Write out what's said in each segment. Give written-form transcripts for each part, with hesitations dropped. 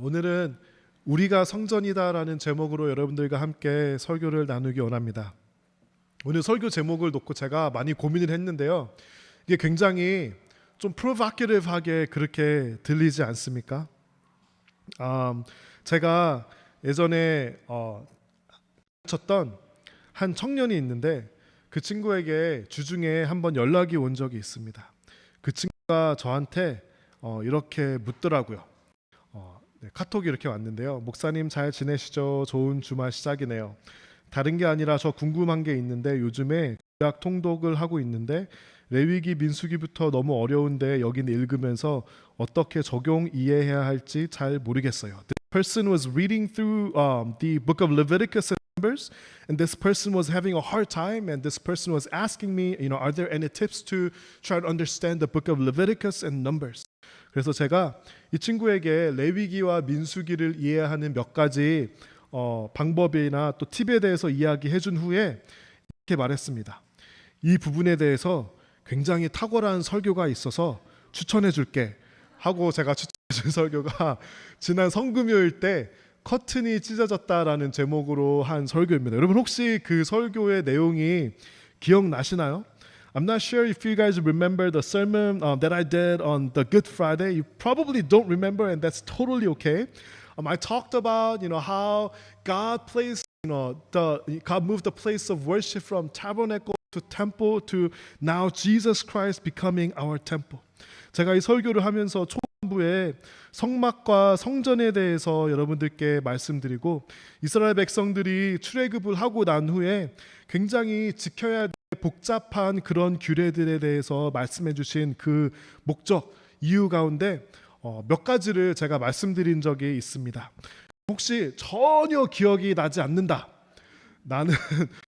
오늘은 우리가 성전이다라는 제목으로 여러분들과 함께 설교를 나누기 원합니다. 오늘 설교 제목을 놓고 제가 많이 고민을 했는데요. 이게 굉장히 좀 프로보케이티브하게 그렇게 들리지 않습니까? 제가 예전에 쳤던 한 청년이 있는데 그 친구에게 주중에 한번 연락이 온 적이 있습니다. 그 친구가 저한테 이렇게 묻더라고요. 카톡이 이렇게 왔는데요. 목사님 잘 지내시죠? 좋은 주말 시작이네요. 다른 게 아니라 저 궁금한 게 있는데 요즘에 구약 통독을 하고 있는데 레위기 민수기부터 너무 어려운데 여긴 읽으면서 어떻게 적용 이해해야 할지 잘 모르겠어요. The person was reading through the book of Leviticus and Numbers, and this person was having a hard time, and this person was asking me, are there any tips to try to understand the book of Leviticus and Numbers? 그래서 제가 이 친구에게 레위기와 민수기를 이해하는 몇 가지 방법이나 또 팁에 대해서 이야기해 준 후에 이렇게 말했습니다. 이 부분에 대해서 굉장히 탁월한 설교가 있어서 추천해 줄게 하고 제가 추천해 준 설교가 지난 성금요일 때 커튼이 찢어졌다라는 제목으로 한 설교입니다. 여러분 혹시 그 설교의 내용이 기억나시나요? I'm not sure if you guys remember the sermon that I did on the Good Friday. You probably don't remember, and that's totally okay. I talked about how God placed, God moved the place of worship from tabernacle to temple to now Jesus Christ becoming our temple. 제가 이 설교를 하면서 초반부에 성막과 성전에 대해서 여러분들께 말씀드리고 이스라엘 백성들이 출애굽을 하고 난 후에 굉장히 지켜야 될 복잡한 그런 규례들에 대해서 말씀해 주신 그 목적, 이유 가운데 몇 가지를 제가 말씀드린 적이 있습니다. 혹시 전혀 기억이 나지 않는다. 나는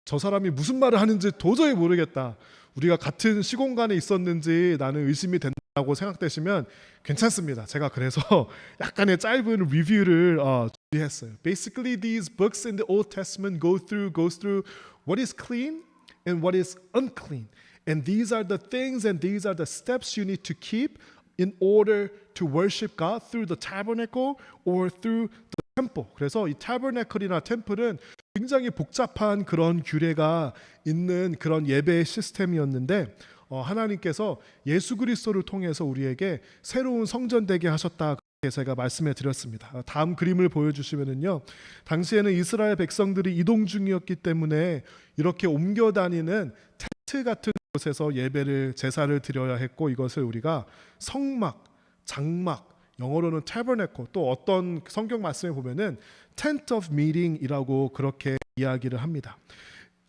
저 사람이 무슨 말을 하는지 도저히 모르겠다. 우리가 같은 시공간에 있었는지 나는 의심이 된다고 생각되시면 괜찮습니다. 제가 그래서 약간의 짧은 리뷰를 준비했어요. Basically, these books in the Old Testament goes through what is clean and what is unclean. And these are the things and these are the steps you need to keep in order to worship God through the tabernacle or through the temple. 그래서 이 tabernacle이나 temple은 굉장히 복잡한 그런 규례가 있는 그런 예배 시스템이었는데 하나님께서 예수 그리스도를 통해서 우리에게 새로운 성전 되게 하셨다. 제가 말씀해 드렸습니다. 다음 그림을 보여주시면은요, 당시에는 이스라엘 백성들이 이동 중이었기 때문에 이렇게 옮겨 다니는 텐트 같은 곳에서 예배를 제사를 드려야 했고 이것을 우리가 성막, 장막, 영어로는 tabernacle, 또 어떤 성경 말씀에 보면은 tent of meeting이라고 그렇게 이야기를 합니다.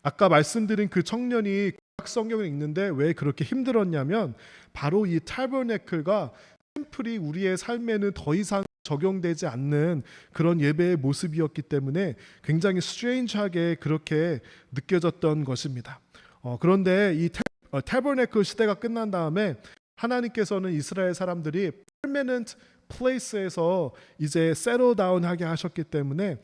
아까 말씀드린 그 청년이 구약 성경을 읽는데 왜 그렇게 힘들었냐면 바로 이 tabernacle가 템플이 우리의 삶에는 더 이상 적용되지 않는 그런 예배의 모습이었기 때문에 굉장히 스트레인지하게 그렇게 느껴졌던 것입니다. 그런데 이 타버네클 시대가 끝난 다음에 하나님께서는 이스라엘 사람들이 permanent place에서 이제 settle down 하게 하셨기 때문에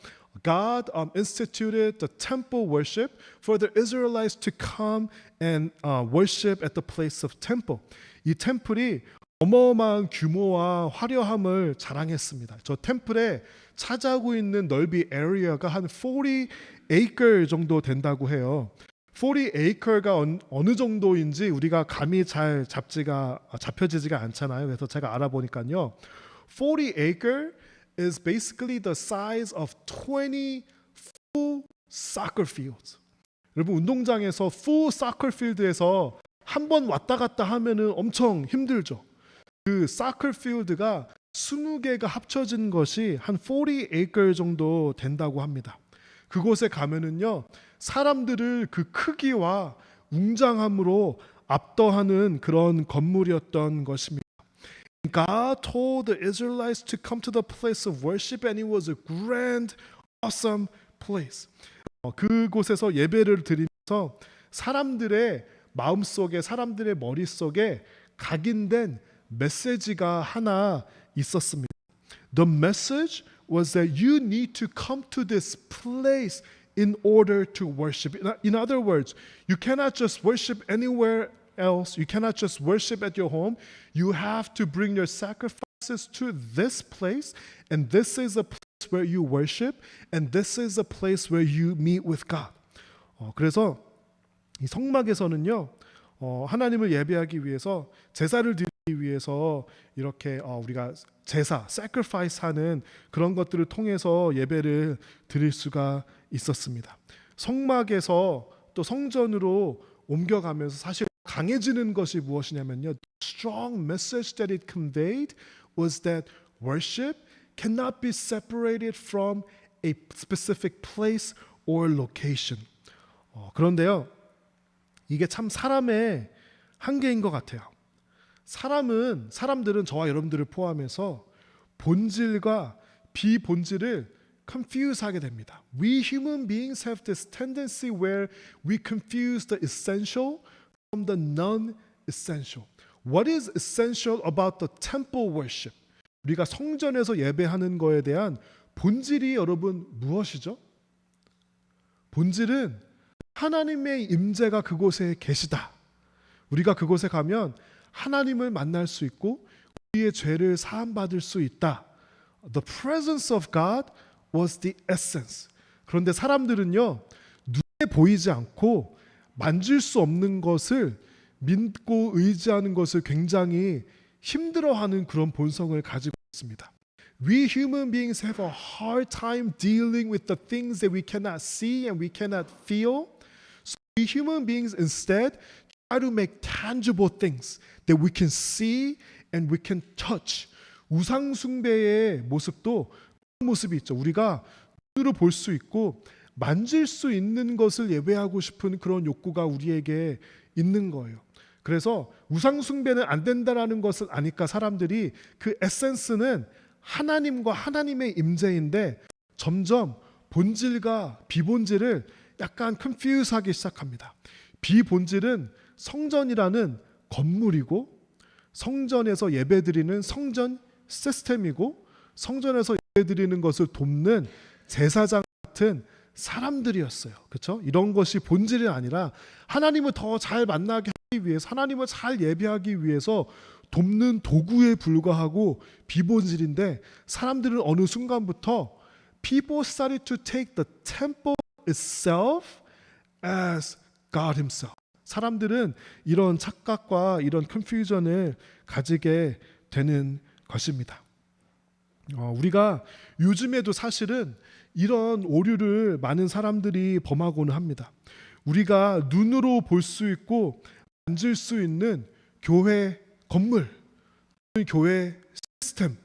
God instituted the temple worship for the Israelites to come and worship at the place of temple. 이 템플이 어마어마한 규모와 화려함을 자랑했습니다. 저 템플에 차지하고 있는 넓이 에리어가 한 40 acre 정도 된다고 해요. 40 acre가 어느 정도인지 우리가 감이 잘 잡혀지지가 않잖아요. 그래서 제가 알아보니까요. 40 acre is basically the size of 20 full soccer fields. 여러분 운동장에서 full soccer field에서 한 번 왔다 갔다 하면은 엄청 힘들죠. 그 soccer field가 20개가 합쳐진 것이 한 40 acre 정도 된다고 합니다. 그곳에 가면은요 사람들을 그 크기와 웅장함으로 압도하는 그런 건물이었던 것입니다. God told the Israelites to come to the place of worship and it was a grand, awesome place. 그곳에서 예배를 드리면서 사람들의 마음속에 사람들의 머릿속에 각인된 메시지가 하나 있었습니다. The message was that you need to come to this place in order to worship. In other words, you cannot just worship anywhere else. You cannot just worship at your home. You have to bring your sacrifice access to this place, and this is a place where you worship, and this is a place where you meet with God. 그래서 이 성막에서는요, 하나님을 예배하기 위해서 제사를 드리기 위해서 이렇게 우리가 제사, sacrifice 하는 그런 것들을 통해서 예배를 드릴 수가 있었습니다. 성막에서 또 성전으로 옮겨가면서 사실 강해지는 것이 무엇이냐면요, the strong message that it conveyed was that worship cannot be separated from a specific place or location. 그런데요, 이게 참 사람의 한계인 것 같아요. 사람들은 저와 여러분들을 포함해서 본질과 비본질을 confuse하게 됩니다. We human beings have this tendency where we confuse the essential from the non-essential. What is essential about the temple worship? 우리가 성전에서 예배하는 거에 대한 본질이 여러분 무엇이죠? 본질은 하나님의 임재가 그곳에 계시다. 우리가 그곳에 가면 하나님을 만날 수 있고 우리의 죄를 사함받을 수 있다. The presence of God was the essence. 그런데 사람들은요, 눈에 보이지 않고 만질 수 없는 것을 믿고 의지하는 것을 굉장히 힘들어하는 그런 본성을 가지고 있습니다. We human beings have a hard time dealing with the things that we cannot see and we cannot feel. So we human beings instead try to make tangible things that we can see and we can touch. 우상 숭배의 모습도 그런 모습이 있죠. 우리가 눈으로 볼 수 있고 만질 수 있는 것을 예배하고 싶은 그런 욕구가 우리에게 있는 거예요. 그래서 우상 숭배는 안 된다라는 것을 아니까 사람들이 그 에센스는 하나님과 하나님의 임재인데 점점 본질과 비본질을 약간 컨퓨즈하기 시작합니다. 비본질은 성전이라는 건물이고 성전에서 예배드리는 성전 시스템이고 성전에서 예배드리는 것을 돕는 제사장 같은 사람들이었어요. 그렇죠? 이런 것이 본질이 아니라 하나님을 더 잘 만나게 하기 위해서 하나님을 잘 예배하기 위해서 돕는 도구에 불과하고 비본질인데 사람들은 어느 순간부터 people started to take the temple itself as God himself. 사람들은 이런 착각과 이런 컨퓨전을 가지게 되는 것입니다. 우리가 요즘에도 사실은 이런 오류를 많은 사람들이 범하고는 합니다. 우리가 눈으로 볼 수 있고 만질 수 있는 교회 건물, 교회 시스템,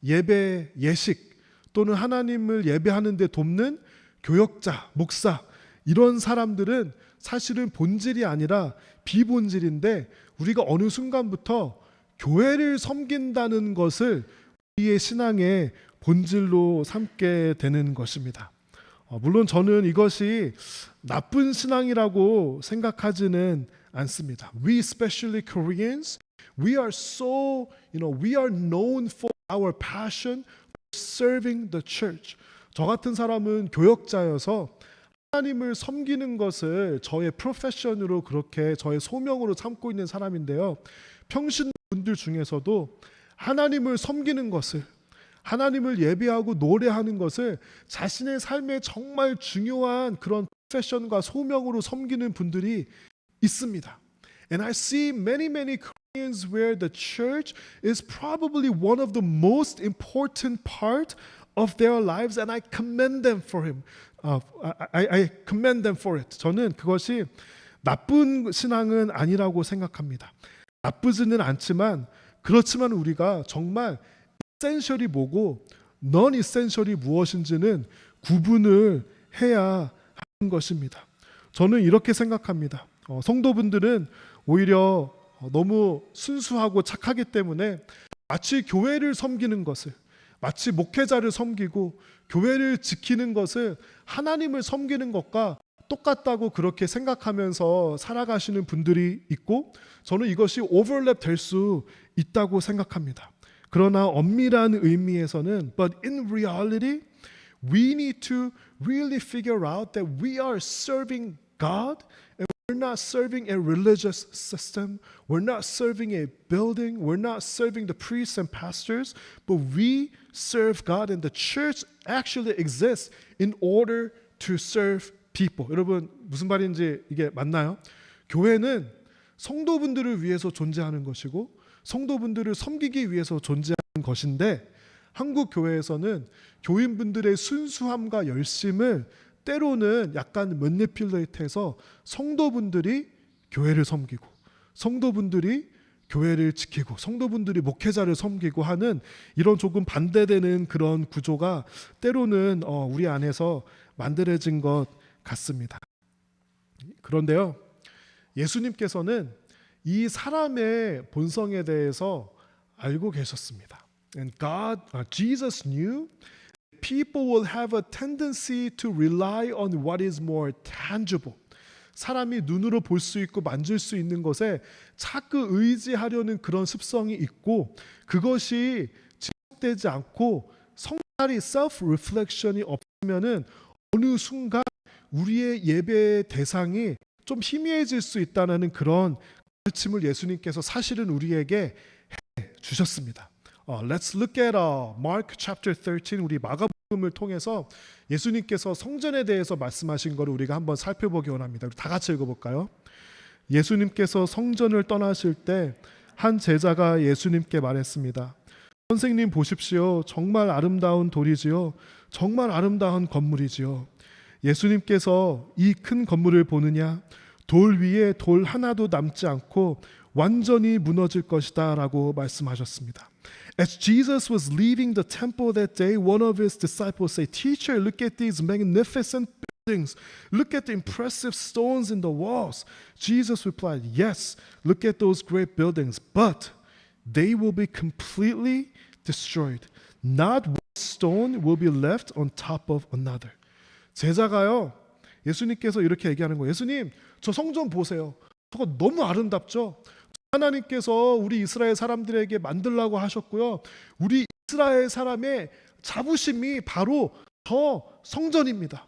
예배 예식 또는 하나님을 예배하는 데 돕는 교역자, 목사 이런 사람들은 사실은 본질이 아니라 비본질인데 우리가 어느 순간부터 교회를 섬긴다는 것을 우리의 신앙의 본질로 삼게 되는 것입니다. 물론 저는 이것이 나쁜 신앙이라고 생각하지는 않습니다. We especially Koreans, we are so, we are known for our passion for serving the church. 저 같은 사람은 교역자여서 하나님을 섬기는 것을 저의 프로페션으로 그렇게 저의 소명으로 삼고 있는 사람인데요. 평신분들 중에서도 하나님을 섬기는 것을 하나님을 예배하고 노래하는 것을 자신의 삶에 정말 중요한 그런 프로페션과 소명으로 섬기는 분들이 있습니다. And I see many Koreans where the church is probably one of the most important part of their lives, and I commend them for him. I commend them for it. 저는 그것이 나쁜 신앙은 아니라고 생각합니다. 나쁘지는 않지만 그렇지만 우리가 정말 essential이 뭐고 non-essential이 무엇인지는 구분을 해야 하는 것입니다. 저는 이렇게 생각합니다. 성도분들은 오히려 너무 순수하고 착하기 때문에 마치 교회를 섬기는 것을 마치 목회자를 섬기고 교회를 지키는 것을 하나님을 섬기는 것과 똑같다고 그렇게 생각하면서 살아가시는 분들이 있고 저는 이것이 오버랩 될 수 있다고 생각합니다. 그러나 엄밀한 의미에서는 but in reality we need to really figure out that we are serving God and We're not serving a religious system. We're not serving a building. We're not serving the priests and pastors. But we serve God, and the church actually exists in order to serve people. 여러분 무슨 말인지 이게 맞나요? 교회는 성도분들을 위해서 존재하는 것이고 성도분들을 섬기기 위해서 존재하는 것인데 한국 교회에서는 교인분들의 순수함과 열심을 때로는 약간 매니퓰레이트해서 성도분들이 교회를 섬기고 성도분들이 교회를 지키고 성도분들이 목회자를 섬기고 하는 이런 조금 반대되는 그런 구조가 때로는 우리 안에서 만들어진 것 같습니다. 그런데요, 예수님께서는 이 사람의 본성에 대해서 알고 계셨습니다. And Jesus knew people will have a tendency to rely on what is more tangible. 사람이 눈으로 볼 수 있고 만질 수 있는 것에 자꾸 의지하려는 그런 습성이 있고 그것이 지속되지 않고 성찰이 self-reflection이 없으면은 어느 순간 우리의 예배의 대상이 좀 희미해질 수 있다는 그런 가르침을 예수님께서 사실은 우리에게 해 주셨습니다. Let's look at Mark chapter 13. 우리 마가복음을 통해서 예수님께서 성전에 대해서 말씀하신 것을 우리가 한번 살펴보기 원합니다. 우리 다 같이 읽어볼까요? 예수님께서 성전을 떠나실 때 한 제자가 예수님께 말했습니다. 선생님 보십시오. 정말 아름다운 돌이지요. 정말 아름다운 건물이지요. 예수님께서 이 큰 건물을 보느냐? 돌 위에 돌 하나도 남지 않고 완전히 무너질 것이다 라고 말씀하셨습니다. As Jesus was leaving the temple that day, one of his disciples said, Teacher, look at these magnificent buildings. Look at the impressive stones in the walls. Jesus replied, Yes, look at those great buildings, but they will be completely destroyed. Not one stone will be left on top of another. 제자가요, 예수님께서 이렇게 얘기하는 거예요. 예수님, 저 성전 보세요. 저거 너무 아름답죠? 하나님께서 우리 이스라엘 사람들에게 만들라고 하셨고요. 우리 이스라엘 사람의 자부심이 바로 저 성전입니다.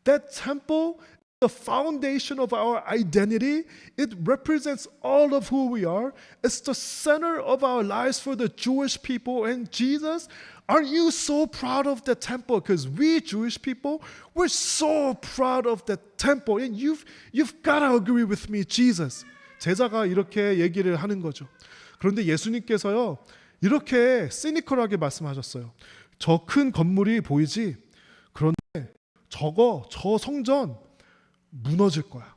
That temple, the foundation of our identity, it represents all of who we are. It's the center of our lives for the Jewish people. And Jesus, aren't you so proud of the temple? Because we Jewish people, we're so proud of the temple. And you've got to agree with me, Jesus. 제자가 이렇게 얘기를 하는 거죠. 그런데 예수님께서요, 이렇게 시니컬하게 말씀하셨어요. 저 큰 건물이 보이지? 그런데 저 성전 무너질 거야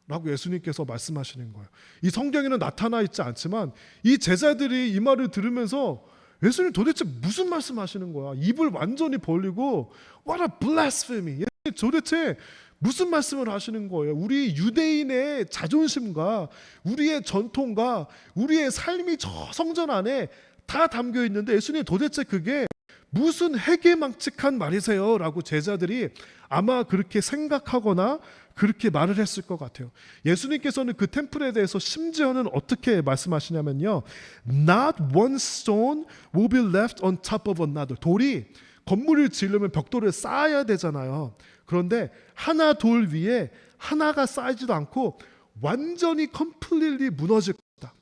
라고 예수님께서 말씀하시는 거예요. 이 성경에는 나타나 있지 않지만 이 제자들이 이 말을 들으면서 예수님 도대체 무슨 말씀하시는 거야? 입을 완전히 벌리고 What a blasphemy! 예수님 도대체 무슨 말씀을 하시는 거예요? 우리 유대인의 자존심과 우리의 전통과 우리의 삶이 저 성전 안에 다 담겨 있는데 예수님 도대체 그게 무슨 해괴망측한 말이세요? 라고 제자들이 아마 그렇게 생각하거나 그렇게 말을 했을 것 같아요. 예수님께서는 그 템플에 대해서 심지어는 어떻게 말씀하시냐면요. Not one stone will be left on top of another. 돌이 건물을 지으려면 벽돌을 쌓아야 되잖아요. 그런데 하나 돌 위에 하나가 쌓이지도 않고 완전히 completely 무너질 것이다.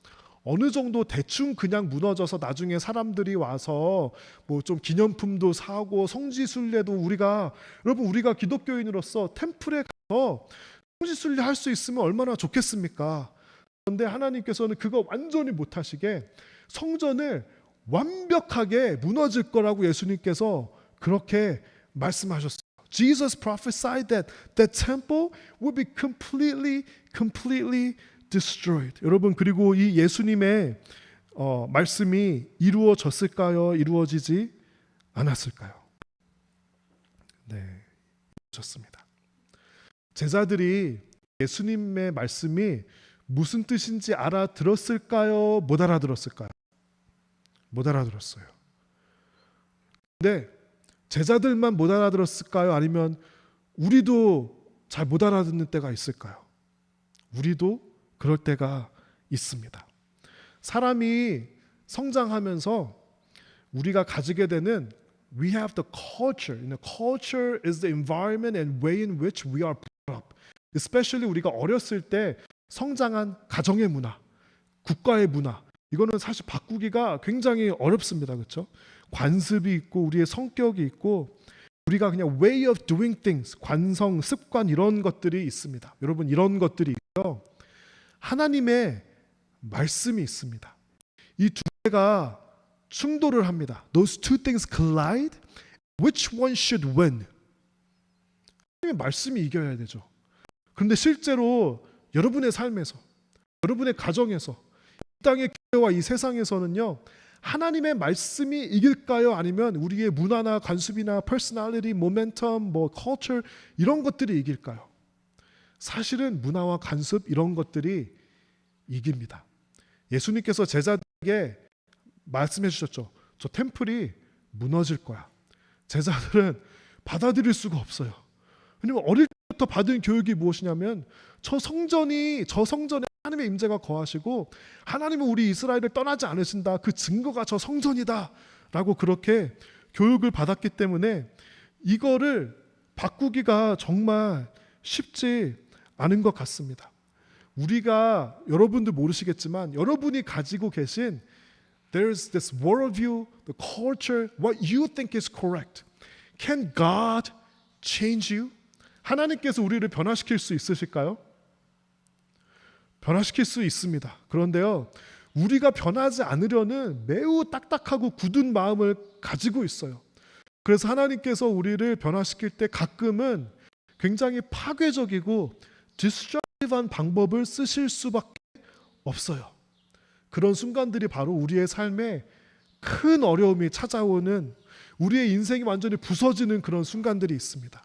어느 정도 대충 그냥 무너져서 나중에 사람들이 와서 뭐 좀 기념품도 사고 성지순례도 우리가 기독교인으로서 템플에 가서 성지순례 할 수 있으면 얼마나 좋겠습니까? 그런데 하나님께서는 그거 완전히 못하시게 성전을 완벽하게 무너질 거라고 예수님께서 그렇게 말씀하셨어요. Jesus prophesied that the temple would be completely destroyed. 여러분, 그리고 이 예수님의 말씀이 이루어졌을까요? 이루어지지 않았을까요? 네, 이루어졌습니다. 제자들이 예수님의 말씀이 무슨 뜻인지 알아들었을까요? 못 알아들었을까요? 못 알아들었어요. 근데 제자들만 못 알아들었을까요? 아니면 우리도 잘 못 알아듣는 때가 있을까요? 우리도 그럴 때가 있습니다. 사람이 성장하면서 우리가 가지게 되는 we have the culture. Culture is the environment and way in which we are brought up. especially 우리가 어렸을 때 성장한 가정의 문화, 국가의 문화, 이거는 사실 바꾸기가 굉장히 어렵습니다. 그렇죠? 관습이 있고 우리의 성격이 있고 우리가 그냥 way of doing things, 관성, 습관 이런 것들이 있습니다. 여러분 이런 것들이 있고요. 하나님의 말씀이 있습니다. 이 두 개가 충돌을 합니다. Those two things collide. Which one should win? 하나님의 말씀이 이겨야 되죠. 그런데 실제로 여러분의 삶에서, 여러분의 가정에서, 이 땅의 교회와 이 세상에서는요, 하나님의 말씀이 이길까요? 아니면 우리의 문화나 관습이나 퍼스널리티, 모멘텀, 뭐 컬처 이런 것들이 이길까요? 사실은 문화와 관습 이런 것들이 이깁니다. 예수님께서 제자들에게 말씀해 주셨죠. 저 템플이 무너질 거야. 제자들은 받아들일 수가 없어요. 왜냐면 어릴 때부터 받은 교육이 무엇이냐면 저 성전에 하나님의 임재가 거하시고 하나님은 우리 이스라엘을 떠나지 않으신다. 그 증거가 저 성전이다 라고 그렇게 교육을 받았기 때문에 이거를 바꾸기가 정말 쉽지 않은 것 같습니다. 우리가 여러분들 모르시겠지만 여러분이 가지고 계신 There's this worldview, the culture, what you think is correct. Can God change you? 하나님께서 우리를 변화시킬 수 있으실까요? 변화시킬 수 있습니다. 그런데요, 우리가 변하지 않으려는 매우 딱딱하고 굳은 마음을 가지고 있어요. 그래서 하나님께서 우리를 변화시킬 때 가끔은 굉장히 파괴적이고 디스트럭티브한 방법을 쓰실 수밖에 없어요. 그런 순간들이 바로 우리의 삶에 큰 어려움이 찾아오는, 우리의 인생이 완전히 부서지는 그런 순간들이 있습니다.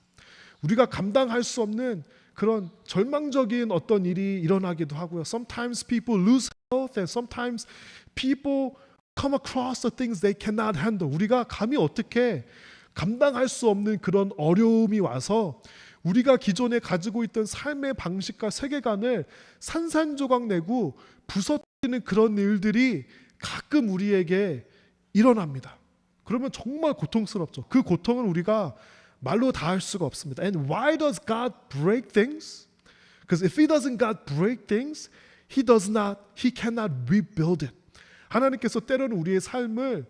우리가 감당할 수 없는 그런 절망적인 어떤 일이 일어나기도 하고요. Sometimes people lose health and sometimes people come across the things they cannot handle. 우리가 감히 어떻게 감당할 수 없는 그런 어려움이 와서 우리가 기존에 가지고 있던 삶의 방식과 세계관을 산산조각 내고 부서뜨리는 그런 일들이 가끔 우리에게 일어납니다. 그러면 정말 고통스럽죠. 그 고통은 우리가 말로 다 할 수가 없습니다. And why does God break things? Because if He doesn't God break things, He cannot rebuild it. 하나님께서 때로는 우리의 삶을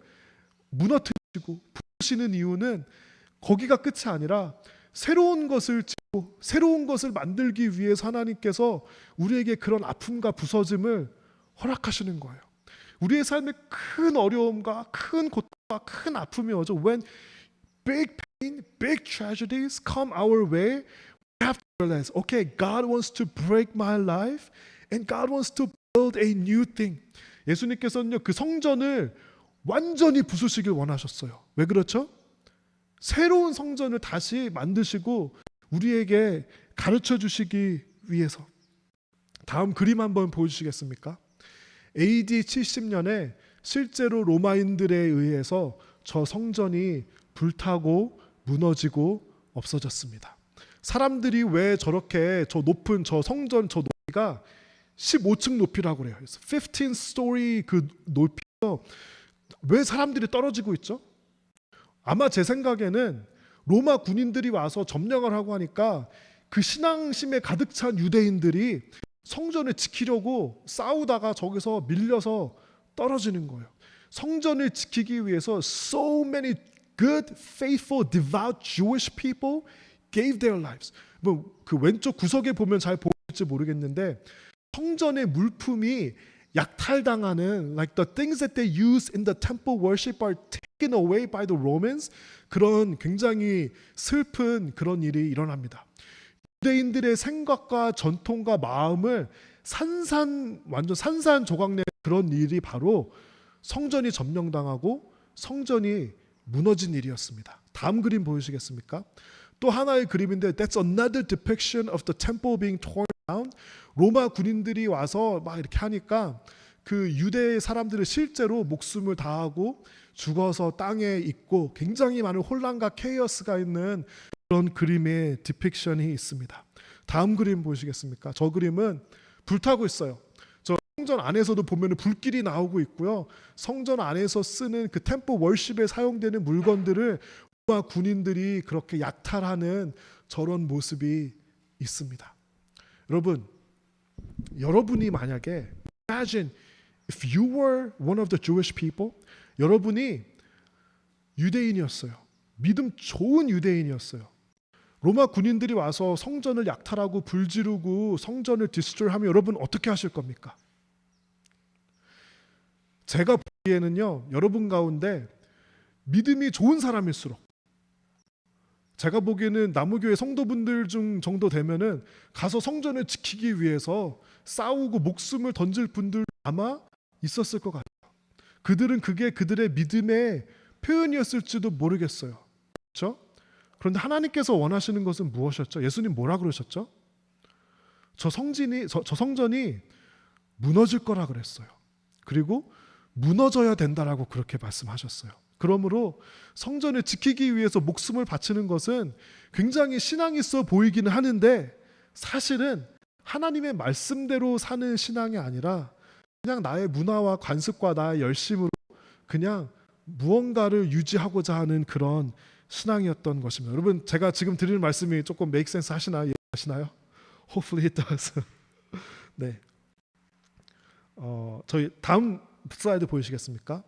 무너뜨리시고 부수시는 이유는 거기가 끝이 아니라 새로운 것을 짓고 새로운 것을 만들기 위해서 하나님께서 우리에게 그런 아픔과 부서짐을 허락하시는 거예요. 우리의 삶에 큰 어려움과 큰 고통과 큰 아픔이 오죠. When big pain, big tragedies come our way, we have to realize, okay, God wants to break my life and God wants to build a new thing. 예수님께서는요, 그 성전을 완전히 부수시길 원하셨어요. 왜 그렇죠? 새로운 성전을 다시 만드시고 우리에게 가르쳐 주시기 위해서. 다음 그림 한번 보여주시겠습니까? AD 70년에 실제로 로마인들에 의해서 저 성전이 불타고 무너지고 없어졌습니다. 사람들이 왜 저렇게 저 높은 저 성전 저 높이가 15층 높이라고 그래요. 15story 그 높이에서 왜 사람들이 떨어지고 있죠? 아마 제 생각에는 로마 군인들이 와서 점령을 하고 하니까 그 신앙심에 가득 찬 유대인들이 성전을 지키려고 싸우다가 저기서 밀려서 떨어지는 거예요. 성전을 지키기 위해서 so many good, faithful, devout Jewish people gave their lives. 그 왼쪽 구석에 보면 잘 보일지 모르겠는데 성전의 물품이 약탈당하는 like the things that they use in the temple worship are taken away by the Romans. 그런 굉장히 슬픈 그런 일이 일어납니다. 유대인들의 생각과 전통과 마음을 완전 산산조각낸 그런 일이 바로 성전이 점령당하고 성전이 무너진 일이었습니다. 다음 그림 보여주시겠습니까? 또 하나의 그림인데 that's another depiction of the temple being torn down. 로마 군인들이 와서 막 이렇게 하니까 그 유대 사람들은 실제로 목숨을 다하고 죽어서 땅에 있고 굉장히 많은 혼란과 케이어스가 있는 그런 그림의 디픽션이 있습니다. 다음 그림 보시겠습니까? 저 그림은 불타고 있어요. 저 성전 안에서도 보면 불길이 나오고 있고요. 성전 안에서 쓰는 그 템플 월십에 사용되는 물건들을 로마 군인들이 그렇게 약탈하는 저런 모습이 있습니다. 여러분이 만약에 imagine if you were one of the Jewish people, 여러분이 유대인이었어요. 믿음 좋은 유대인이었어요. 로마 군인들이 와서 성전을 약탈하고 불지르고 성전을 디스트로이하면 여러분 어떻게 하실 겁니까? 제가 보기에는요, 여러분 가운데 믿음이 좋은 사람일수록, 제가 보기에는 나무교회 성도분들 중 정도 되면은 가서 성전을 지키기 위해서 싸우고 목숨을 던질 분들 아마 있었을 것 같아요. 그들은 그게 그들의 믿음의 표현이었을지도 모르겠어요. 그렇죠? 그런데 하나님께서 원하시는 것은 무엇이었죠? 예수님 뭐라 그러셨죠? 저 성전이 무너질 거라 그랬어요. 그리고 무너져야 된다라고 그렇게 말씀하셨어요. 그러므로 성전을 지키기 위해서 목숨을 바치는 것은 굉장히 신앙이 있어 보이기는 하는데 사실은 하나님의 말씀대로 사는 신앙이 아니라 그냥 나의 문화와 관습과 나의 열심으로 그냥 무언가를 유지하고자 하는 그런 신앙이었던 것입니다. 여러분, 제가 지금 드리는 말씀이 조금 make sense 하시나요? 이해하시나요? Hopefully it does. 네. 저희 다음 슬라이드 보이시겠습니까?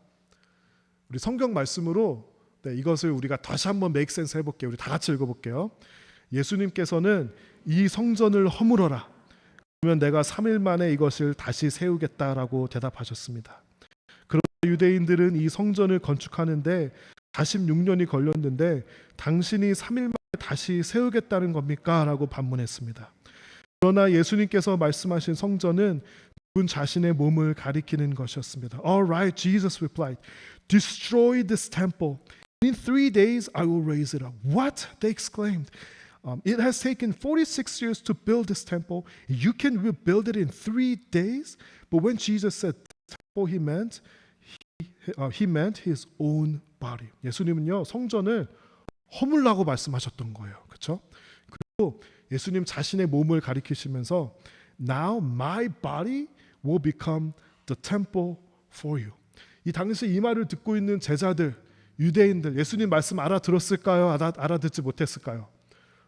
우리 성경 말씀으로 이것을 우리가 다시 한번 make sense 해볼게요. 우리 다 같이 읽어볼게요. 예수님께서는 이 성전을 허물어라. 그러면 내가 3일 만에 이것을 다시 세우겠다라고 대답하셨습니다. 그러나 유대인들은 이 성전을 건축하는데 46년이 걸렸는데 당신이 3일 만에 다시 세우겠다는 겁니까? 라고 반문했습니다. 그러나 예수님께서 말씀하신 성전은 그분 자신의 몸을 가리키는 것이었습니다. All right, Jesus replied, destroy this temple. In 3 days I will raise it up. What? They exclaimed. It has taken 46 years to build this temple. You can rebuild it in 3 days? But when Jesus said temple, he meant his own body. 예수님은요, 성전을 허물라고 말씀하셨던 거예요. 그렇죠? 그리고 예수님 자신의 몸을 가리키시면서 Now my body will become the temple for you. 이 당시 이 말을 듣고 있는 제자들, 유대인들, 예수님 말씀 알아들었을까요? 알아듣지 못했을까요?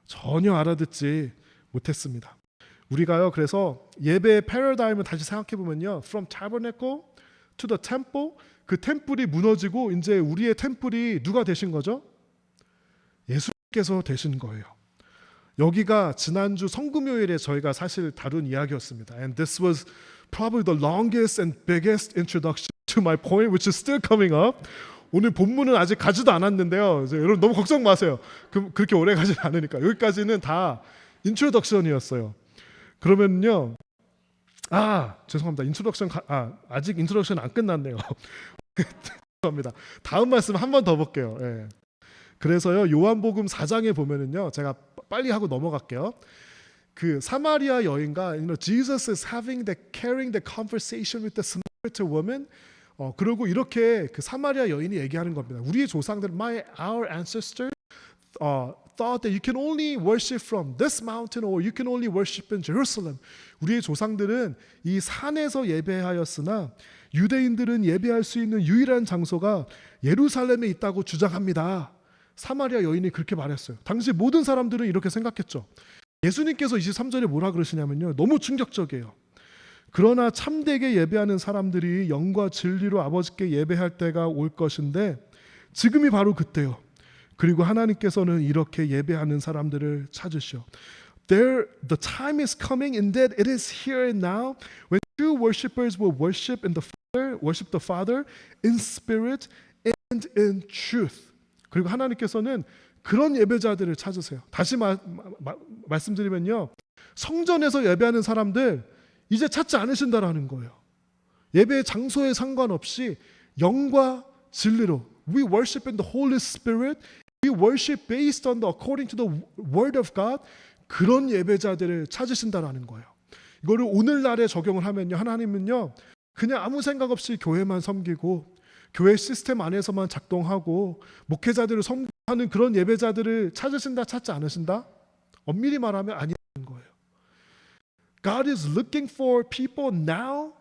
전혀 알아듣지 못했습니다. 우리가요, 그래서 예배의 패러다임을 다시 생각해 보면요, from tabernacle to the temple, 그 템플이 무너지고 이제 우리의 템플이 누가 되신 거죠? 예수님께서 되신 거예요. 여기가 지난주 성금요일에 저희가 사실 다룬 이야기였습니다. And this was probably the longest and biggest introduction to my point, which is still coming up. 오늘 본문은 아직 가지도 않았는데요. 여러분 너무 걱정 마세요. 그렇게 오래 가지 않으니까. 여기까지는 다 인트로덕션이었어요. 그러면요. 죄송합니다. 아직 인트로덕션 안 끝났네요. 죄송합니다. 다음 말씀 한 번 더 볼게요. 예. 그래서요, 요한복음 4장에 보면은요, 제가 빨리 하고 넘어갈게요. 그 사마리아 여인과 Jesus is carrying the conversation with the Samaritan woman. 그리고 이렇게 그 사마리아 여인이 얘기하는 겁니다. 우리의 조상들, our ancestors thought that you can only worship from this mountain or you can only worship in Jerusalem. 우리의 조상들은 이 산에서 예배하였으나 유대인들은 예배할 수 있는 유일한 장소가 예루살렘에 있다고 주장합니다. 사마리아 여인이 그렇게 말했어요. 당시 모든 사람들은 이렇게 생각했죠. 예수님께서 23절에 뭐라 그러시냐면요, 너무 충격적이에요. 그러나 참되게 예배하는 사람들이 영과 진리로 아버지께 예배할 때가 올 것인데 지금이 바로 그때요. 그리고 하나님께서는 이렇게 예배하는 사람들을 찾으시오. The time is coming, indeed it is here and now, when true worshipers will worship the Father in spirit and in truth. 그리고 하나님께서는 그런 예배자들을 찾으세요. 다시 말씀드리면요, 성전에서 예배하는 사람들 이제 찾지 않으신다라는 거예요. 예배의 장소에 상관없이 영과 진리로 we worship in the Holy Spirit, we worship based on according to the Word of God. 그런 예배자들을 찾으신다라는 거예요. 이거를 오늘날에 적용을 하면요, 하나님은요, 그냥 아무 생각 없이 교회만 섬기고 교회 시스템 안에서만 작동하고 목회자들을 섬기는 그런 예배자들을 찾으신다, 찾지 않으신다? 엄밀히 말하면 아니라는 거예요. God is looking for people now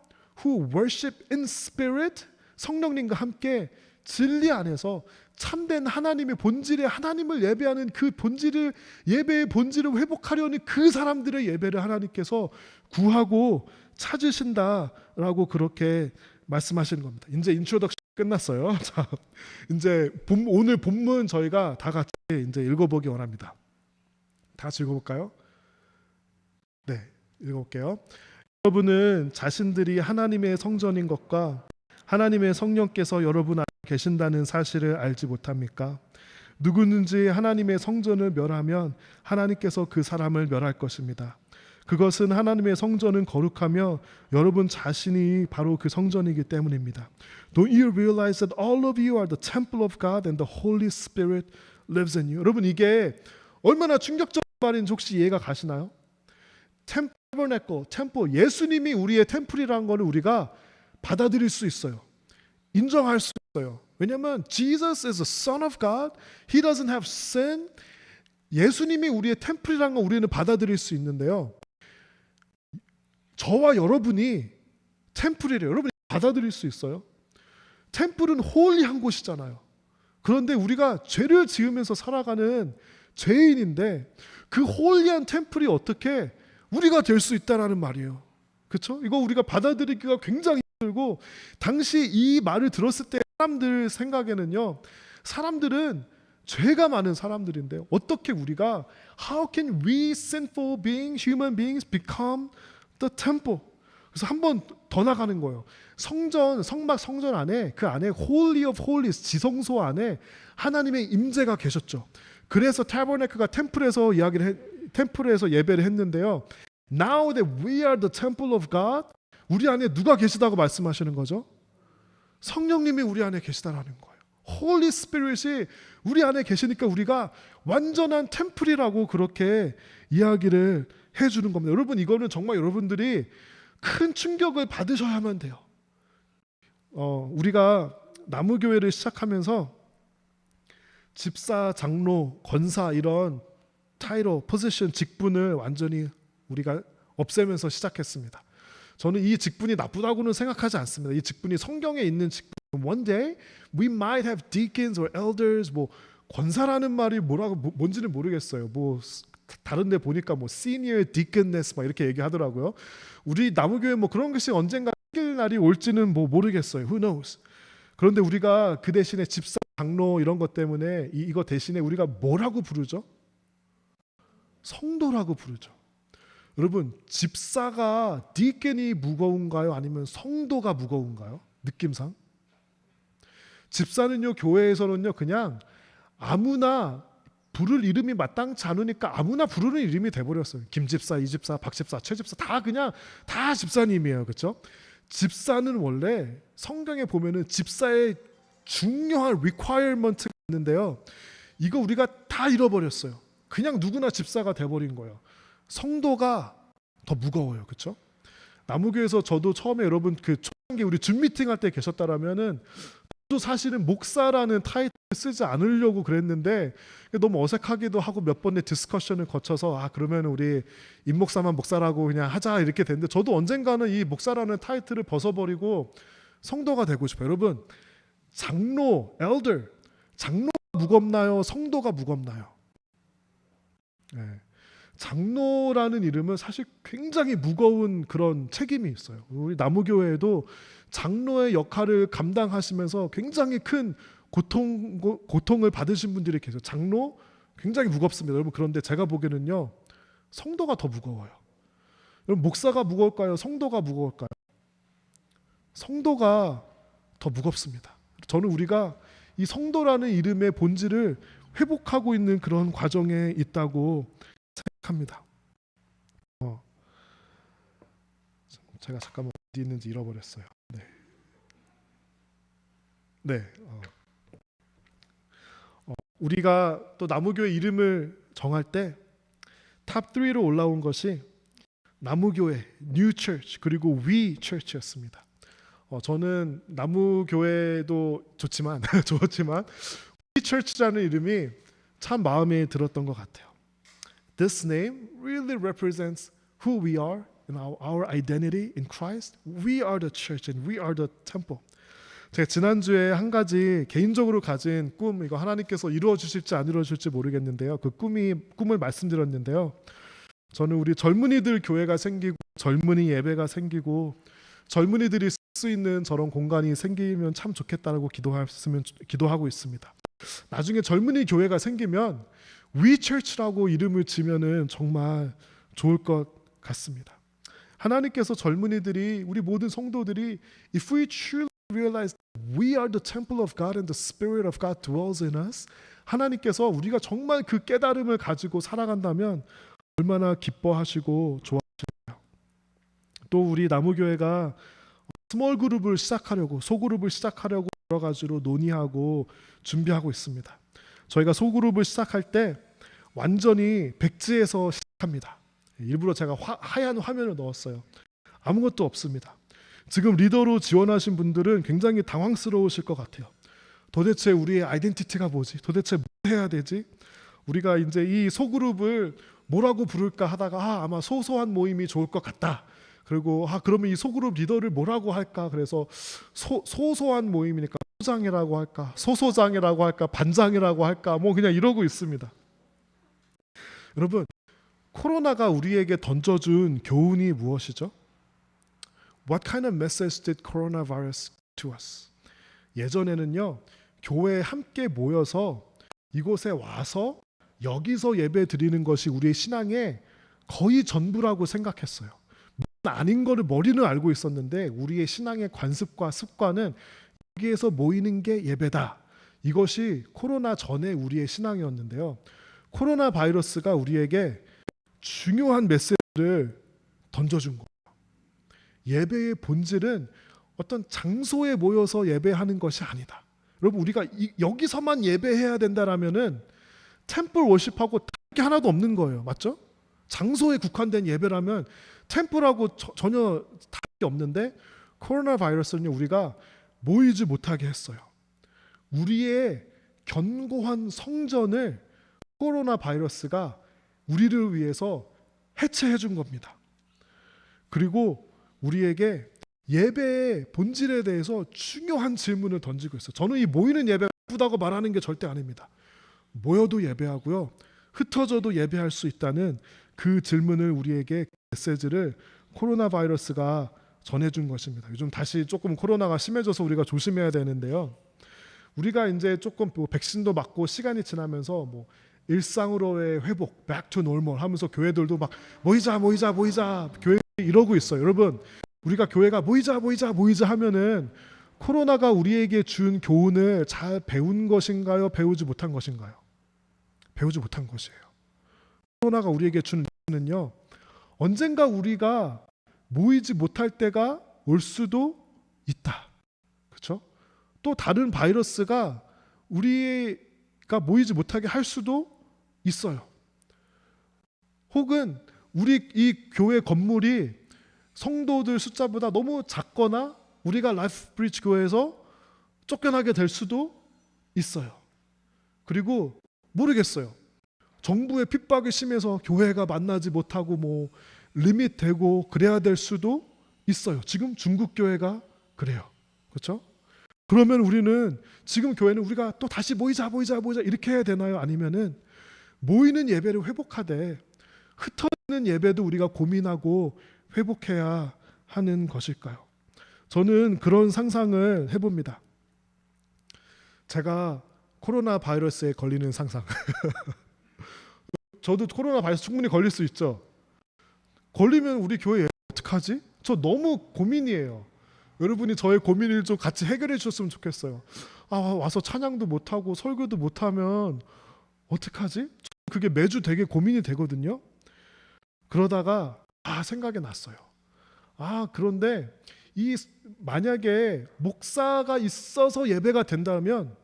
who worship in spirit, 성령님과 함께 진리 안에서 참된 하나님의 본질의 하나님을 예배하는 그 본질을 예배의 본질을 회복하려는 그 사람들의 예배를 하나님께서 구하고 찾으신다라고 그렇게 말씀하시는 겁니다. 이제 인트로덕션 끝났어요. 자, 이제 오늘 본문 저희가 다 같이 이제 읽어보기 원합니다. 다 같이 읽어볼까요? 네, 읽어볼게요. 여러분은 자신들이 하나님의 성전인 것과 하나님의 성령께서 여러분 안에 계신다는 사실을 알지 못합니까? 누구든지 하나님의 성전을 멸하면 하나님께서 그 사람을 멸할 것입니다. 그것은 하나님의 성전은 거룩하며 여러분 자신이 바로 그 성전이기 때문입니다. Don't you realize that all of you are the temple of God and the Holy Spirit lives in you? 여러분 이게 얼마나 충격적인 말인지 혹시 이해가 가시나요? 템퍼네클, 템플, 예수님이 우리의 템플이라는 것을 우리가 받아들일 수 있어요. 인정할 수 있어요. 왜냐하면 Jesus is the Son of God. He doesn't have sin. 예수님이 우리의 템플이라는 걸 우리는 받아들일 수 있는데요. 저와 여러분이 템플이래요. 여러분이 받아들일 수 있어요? 템플은 홀리한 곳이잖아요. 그런데 우리가 죄를 지으면서 살아가는 죄인인데 그 홀리한 템플이 어떻게 우리가 될 수 있다라는 말이에요. 그렇죠? 이거 우리가 받아들이기가 굉장히 힘들고 당시 이 말을 들었을 때 사람들 생각에는요. 사람들은 죄가 많은 사람들인데 어떻게 우리가 How can we sinful beings, human beings become the temple? 그래서 한 번 더 나가는 거예요. 성전, 성막 성전 안에 그 안에 Holy of Holies, 지성소 안에 하나님의 임재가 계셨죠. 그래서 타버네크가 템플에서 예배를 했는데요. Now that we are the temple of God, 우리 안에 누가 계시다고 말씀하시는 거죠? 성령님이 우리 안에 계시다라는 거예요. Holy Spirit이 우리 안에 계시니까 우리가 완전한 템플이라고 그렇게 이야기를 해주는 겁니다. 여러분 이거는 정말 여러분들이 큰 충격을 받으셔야만 돼요. 우리가 나무교회를 시작하면서 집사, 장로, 권사 이런 타이틀, 포지션, 직분을 완전히 우리가 없애면서 시작했습니다. 저는 이 직분이 나쁘다고는 생각하지 않습니다. 이 직분이 성경에 있는 직분. One day we might have deacons or elders. 뭐 권사라는 말이 뭔지는 모르겠어요. 뭐 다른 데 보니까 뭐 senior deaconess 막 이렇게 얘기하더라고요. 우리 나무교회 뭐 그런 것이 언젠가 생길 날이 올지는 뭐 모르겠어요. Who knows? 그런데 우리가 그 대신에 집사, 장로 이런 것 때문에 이거 대신에 우리가 뭐라고 부르죠? 성도라고 부르죠. 여러분 집사가 디켄이 무거운가요? 아니면 성도가 무거운가요? 느낌상 집사는요 교회에서는요 그냥 아무나 부를 이름이 마땅치 않으니까 아무나 부르는 이름이 돼버렸어요. 김집사, 이집사, 박집사, 최집사 다 그냥 다 집사님이에요. 그렇죠? 집사는 원래 성경에 보면은 집사의 중요한 requirement가 있는데요. 이거 우리가 다 잃어버렸어요. 그냥 누구나 집사가 돼버린 거예요. 성도가 더 무거워요. 그렇죠? 나무교에서 저도 처음에 여러분 그 초창기 우리 줌 미팅 할 때 계셨다라면은 저도 사실은 목사라는 타이틀 쓰지 않으려고 그랬는데 너무 어색하기도 하고 몇 번의 디스커션을 거쳐서 그러면 우리 임목사만 목사라고 그냥 하자 이렇게 됐는데 저도 언젠가는 이 목사라는 타이틀을 벗어버리고 성도가 되고 싶어요. 여러분 장로, 엘더, 장로가 무겁나요? 성도가 무겁나요? 네. 장로라는 이름은 사실 굉장히 무거운 그런 책임이 있어요. 우리 나무교회에도 장로의 역할을 감당하시면서 굉장히 큰 고통을 받으신 분들이 계세요. 장로 굉장히 무겁습니다. 여러분 그런데 제가 보기에는요 성도가 더 무거워요. 여러분 목사가 무거울까요? 성도가 무거울까요? 성도가 더 무겁습니다. 저는 우리가 이 성도라는 이름의 본질을 회복하고 있는 그런 과정에 있다고 생각합니다. 제가 잠깐만 어디 있는지 잃어버렸어요. 네. 우리가 또 나무교회 이름을 정할 때 탑 3로 올라온 것이 나무교회, New Church 그리고 We Church였습니다. 저는 나무교회도 좋지만 We Church라는 이름이 참 마음에 들었던 것 같아요. This name really represents who we are and our identity in Christ. We are the church and we are the temple. 제가 지난주에 한 가지 개인적으로 가진 꿈, 이거 하나님께서 이루어 주실지 안 이루어 주실지 모르겠는데요. 그 꿈을 말씀드렸는데요. 저는 우리 젊은이들 교회가 생기고 젊은이 예배가 생기고 젊은이들이 쓸 수 있는 저런 공간이 생기면 참 좋겠다라고 기도하고 있습니다. 나중에 젊은이 교회가 생기면 위처치라고 이름을 지면은 정말 좋을 것 같습니다. 하나님께서 젊은이들이, 우리 모든 성도들이 if we truly realize we are the temple of God and the Spirit of God dwells in us, 하나님께서 우리가 정말 그 깨달음을 가지고 살아간다면 얼마나 기뻐하시고 좋아하실까요? 또 우리 나무교회가 스몰 그룹을 시작하려고, 소그룹을 시작하려고 여러 가지로 논의하고 준비하고 있습니다. 저희가 소그룹을 시작할 때 완전히 백지에서 시작합니다. 일부러 제가 하얀 화면을 넣었어요. 아무것도 없습니다. 지금 리더로 지원하신 분들은 굉장히 당황스러우실 것 같아요. 도대체 우리의 아이덴티티가 뭐지? 도대체 뭘 해야 되지? 우리가 이제 이 소그룹을 뭐라고 부를까 하다가 아마 소소한 모임이 좋을 것 같다. 그리고 그러면 이 소그룹 리더를 뭐라고 할까? 그래서 소소한 모임이니까 소장이라고 할까? 소소장이라고 할까? 반장이라고 할까? 뭐 그냥 이러고 있습니다. 여러분, 코로나가 우리에게 던져준 교훈이 무엇이죠? What kind of message did coronavirus to us? 예전에는요, 교회에 함께 모여서 이곳에 와서 여기서 예배 드리는 것이 우리의 신앙의 거의 전부라고 생각했어요. 아닌 거를 머리는 알고 있었는데 우리의 신앙의 관습과 습관은 여기에서 모이는 게 예배다. 이것이 코로나 전에 우리의 신앙이었는데요. 코로나 바이러스가 우리에게 중요한 메시지를 던져준 거예요. 예배의 본질은 어떤 장소에 모여서 예배하는 것이 아니다. 여러분, 우리가 여기서만 예배해야 된다라면은 템플 워십하고 다를 게 하나도 없는 거예요. 맞죠? 장소에 국한된 예배라면 템플하고 전혀 다를 게 없는데 코로나 바이러스는요, 우리가 모이지 못하게 했어요. 우리의 견고한 성전을 코로나 바이러스가 우리를 위해서 해체해 준 겁니다. 그리고 우리에게 예배의 본질에 대해서 중요한 질문을 던지고 있어요. 저는 이 모이는 예배가 나쁘다고 말하는 게 절대 아닙니다. 모여도 예배하고요, 흩어져도 예배할 수 있다는 그 질문을 우리에게, 메시지를 코로나 바이러스가 전해준 것입니다. 요즘 다시 조금 코로나가 심해져서 우리가 조심해야 되는데요. 우리가 이제 조금 백신도 맞고 시간이 지나면서 뭐 일상으로의 회복, back to normal 하면서 교회들도 막 모이자 교회 이러고 있어요. 여러분, 우리가 교회가 모이자 하면은 코로나가 우리에게 준 교훈을 잘 배운 것인가요? 배우지 못한 것인가요? 배우지 못한 것이에요. 코로나가 우리에게 준 레슨은요, 언젠가 우리가 모이지 못할 때가 올 수도 있다. 그렇죠? 또 다른 바이러스가 우리가 모이지 못하게 할 수도 있어요. 혹은 우리 이 교회 건물이 성도들 숫자보다 너무 작거나 우리가 라이프 브리지 교회에서 쫓겨나게 될 수도 있어요. 그리고 모르겠어요. 정부의 핍박이 심해서 교회가 만나지 못하고 뭐 리밋되고 그래야 될 수도 있어요. 지금 중국 교회가 그래요. 그렇죠? 그러면 우리는 지금 교회는 우리가 또 다시 모이자 이렇게 해야 되나요? 아니면은 모이는 예배를 회복하되 흩어지는 예배도 우리가 고민하고 회복해야 하는 것일까요? 저는 그런 상상을 해봅니다. 제가 코로나 바이러스에 걸리는 상상. 저도 코로나 바이러스 충분히 걸릴 수 있죠. 걸리면 우리 교회 어떡하지? 저 너무 고민이에요. 여러분이 저의 고민을 좀 같이 해결해 주셨으면 좋겠어요. 와서 찬양도 못하고 설교도 못하면 어떡하지? 그게 매주 되게 고민이 되거든요. 그러다가 생각이 났어요. 그런데 만약에 목사가 있어서 예배가 된다면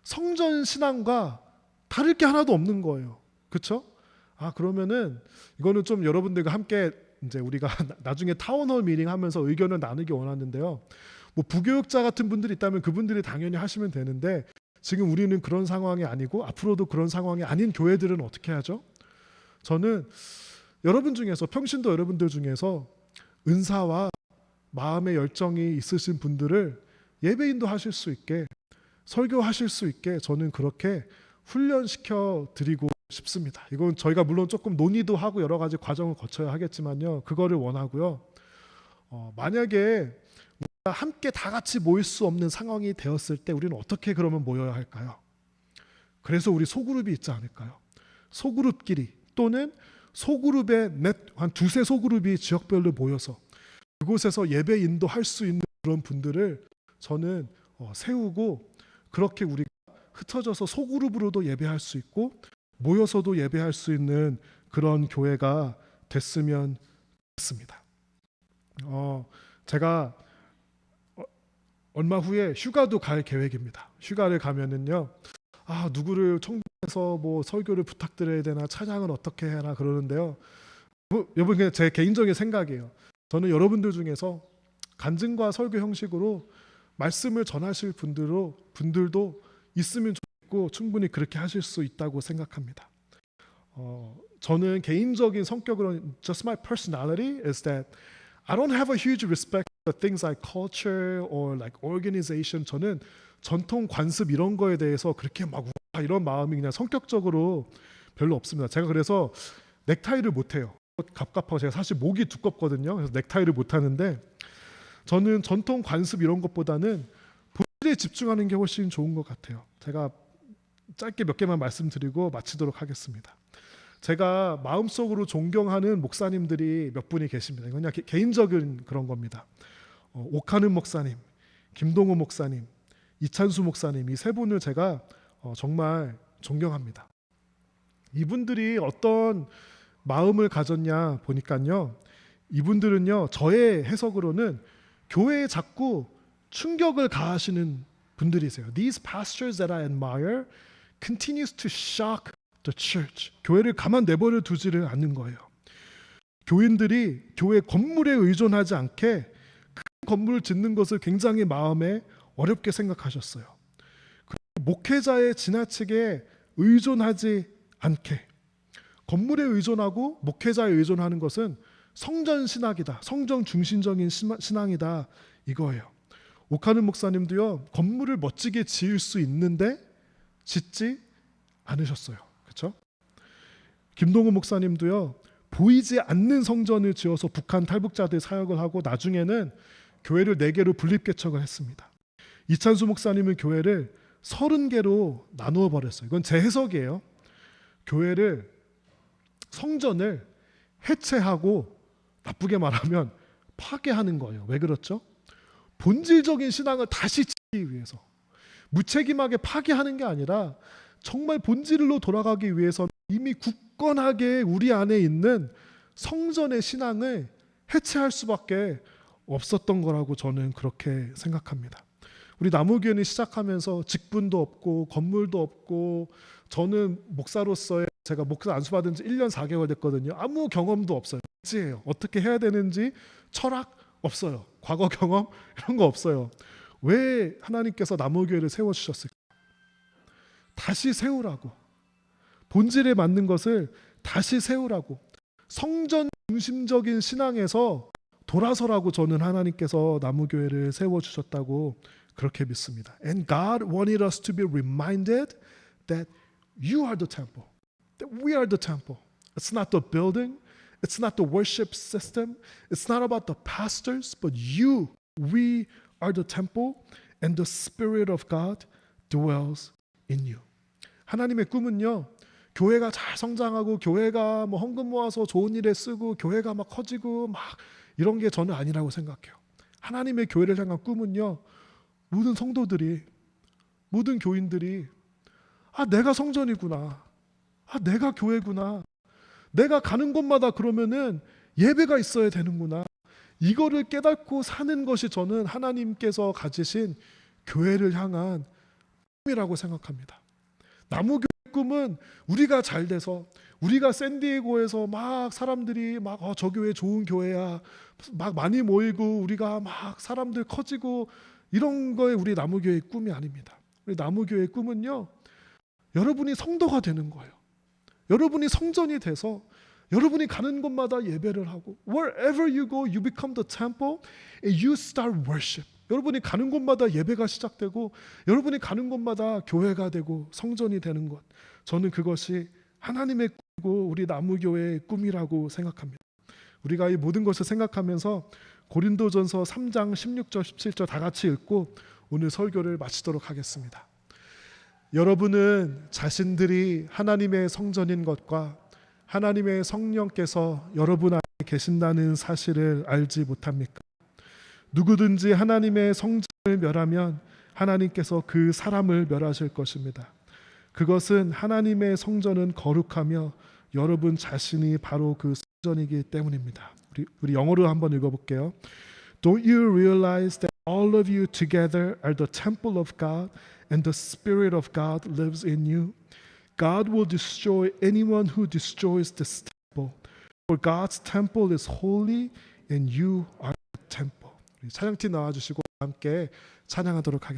성전 신앙과 다를 게 하나도 없는 거예요. 그렇죠? 그러면은 이거는 좀 여러분들과 함께 이제 우리가 나중에 타운홀 미팅 하면서 의견을 나누기 원하는데요. 뭐 부교육자 같은 분들이 있다면 그분들이 당연히 하시면 되는데 지금 우리는 그런 상황이 아니고 앞으로도 그런 상황이 아닌 교회들은 어떻게 하죠? 저는 여러분 중에서, 평신도 여러분들 중에서 은사와 마음의 열정이 있으신 분들을 예배인도 하실 수 있게, 설교하실 수 있게 저는 그렇게 훈련시켜 드리고 싶습니다. 이건 저희가 물론 조금 논의도 하고 여러 가지 과정을 거쳐야 하겠지만요, 그거를 원하고요. 만약에 우리가 함께 다 같이 모일 수 없는 상황이 되었을 때 우리는 어떻게 그러면 모여야 할까요? 그래서 우리 소그룹이 있지 않을까요? 소그룹끼리 또는 소그룹의 한 두세 소그룹이 지역별로 모여서 그곳에서 예배 인도할 수 있는 그런 분들을 저는 세우고, 그렇게 우리가 흩어져서 소그룹으로도 예배할 수 있고 모여서도 예배할 수 있는 그런 교회가 됐으면 좋겠습니다. 제가 얼마 후에 휴가도 갈 계획입니다. 휴가를 가면은요, 누구를 청구해서 뭐 설교를 부탁드려야 되나, 찬양은 어떻게 해나 그러는데요. 여러분, 그냥 제 개인적인 생각이에요. 저는 여러분들 중에서 간증과 설교 형식으로 말씀을 전하실 분들도 있으면 좋겠고 충분히 그렇게 하실 수 있다고 생각합니다. 저는 개인적인 성격으로 just my personality is that I don't have a huge respect for things like culture or like organization. 저는 전통 관습 이런 거에 대해서 그렇게 막 이런 마음이 그냥 성격적으로 별로 없습니다. 제가 그래서 넥타이를 못 해요. 갑갑하고 제가 사실 목이 두껍거든요. 그래서 넥타이를 못 하는데 저는 전통 관습 이런 것보다는 본질에 집중하는 게 훨씬 좋은 것 같아요. 제가 짧게 몇 개만 말씀드리고 마치도록 하겠습니다. 제가 마음속으로 존경하는 목사님들이 몇 분이 계십니다. 이건 그냥 개인적인 그런 겁니다. 옥하는 목사님, 김동호 목사님, 이찬수 목사님, 이 세 분을 제가 정말 존경합니다. 이분들이 어떤 마음을 가졌냐 보니까요, 이분들은요, 저의 해석으로는 교회에 자꾸 충격을 가하시는 분들이세요. These pastors that I admire continues to shock the church. 교회를 가만 내버려 두지를 않는 거예요. 교인들이 교회 건물에 의존하지 않게 큰 건물을 짓는 것을 굉장히 마음에 어렵게 생각하셨어요. 목회자의 지나치게 의존하지 않게, 건물에 의존하고 목회자에 의존하는 것은 성전 신학이다, 성전 중심적인 신앙이다, 이거예요. 옥하는 목사님도요, 건물을 멋지게 지을 수 있는데 짓지 않으셨어요. 그렇죠? 김동호 목사님도요, 보이지 않는 성전을 지어서 북한 탈북자들 사역을 하고 나중에는 교회를 4개로 분립개척을 했습니다. 이찬수 목사님은 교회를 30개로 나누어 버렸어요. 이건 제 해석이에요. 교회를, 성전을 해체하고 나쁘게 말하면 파괴하는 거예요. 왜 그렇죠? 본질적인 신앙을 다시 지키기 위해서, 무책임하게 파괴하는 게 아니라 정말 본질로 돌아가기 위해서 이미 굳건하게 우리 안에 있는 성전의 신앙을 해체할 수밖에 없었던 거라고 저는 그렇게 생각합니다. 우리 나무교회는 시작하면서 직분도 없고 건물도 없고, 저는 목사로서의, 제가 목사 안수받은 지 1년 4개월 됐거든요. 아무 경험도 없어요. 지예요. 어떻게 해야 되는지 철학 없어요. 과거 경험 이런 거 없어요. 왜 하나님께서 나무교회를 세워주셨을까? 다시 세우라고, 본질에 맞는 것을 다시 세우라고, 성전 중심적인 신앙에서 돌아서라고 저는 하나님께서 나무교회를 세워주셨다고 그렇게 믿습니다. And God wanted us to be reminded that you are the temple, that we are the temple. It's not the building, it's not the worship system, it's not about the pastors, but you, we are the temple, and the Spirit of God dwells in you. 하나님의 꿈은요, 교회가 잘 성장하고 교회가 뭐 헌금 모아서 좋은 일에 쓰고 교회가 막 커지고 막 이런 게 저는 아니라고 생각해요. 하나님의 교회를 향한 꿈은요, 모든 성도들이, 모든 교인들이 내가 성전이구나, 내가 교회구나, 내가 가는 곳마다 그러면은 예배가 있어야 되는구나, 이거를 깨닫고 사는 것이 저는 하나님께서 가지신 교회를 향한 꿈이라고 생각합니다. 나무교회 꿈은 우리가 잘 돼서, 우리가 샌디에고에서 막 사람들이 막 저 교회 좋은 교회야 막 많이 모이고 우리가 막 사람들 커지고 이런 거에 우리 나무교회의 꿈이 아닙니다. 우리 나무교회의 꿈은요, 여러분이 성도가 되는 거예요. 여러분이 성전이 돼서 여러분이 가는 곳마다 예배를 하고, wherever you go, you become the temple and you start worship. 여러분이 가는 곳마다 예배가 시작되고 여러분이 가는 곳마다 교회가 되고 성전이 되는 것, 저는 그것이 하나님의 꿈이고 우리 나무교회의 꿈이라고 생각합니다. 우리가 이 모든 것을 생각하면서 고린도전서 3장 16절 17절 다 같이 읽고 오늘 설교를 마치도록 하겠습니다. 여러분은 자신들이 하나님의 성전인 것과 하나님의 성령께서 여러분 안에 계신다는 사실을 알지 못합니까? 누구든지 하나님의 성전을 멸하면 하나님께서 그 사람을 멸하실 것입니다. 그것은 하나님의 성전은 거룩하며 여러분 자신이 바로 그 성전이기 때문입니다. 우리 영어로 한번 읽어볼게요. Don't you realize that all of you together are the temple of God and the Spirit of God lives in you? God will destroy anyone who destroys this temple. For God's temple is holy and you are the temple. 찬양팀 나와주시고 함께 찬양하도록 하겠습니다.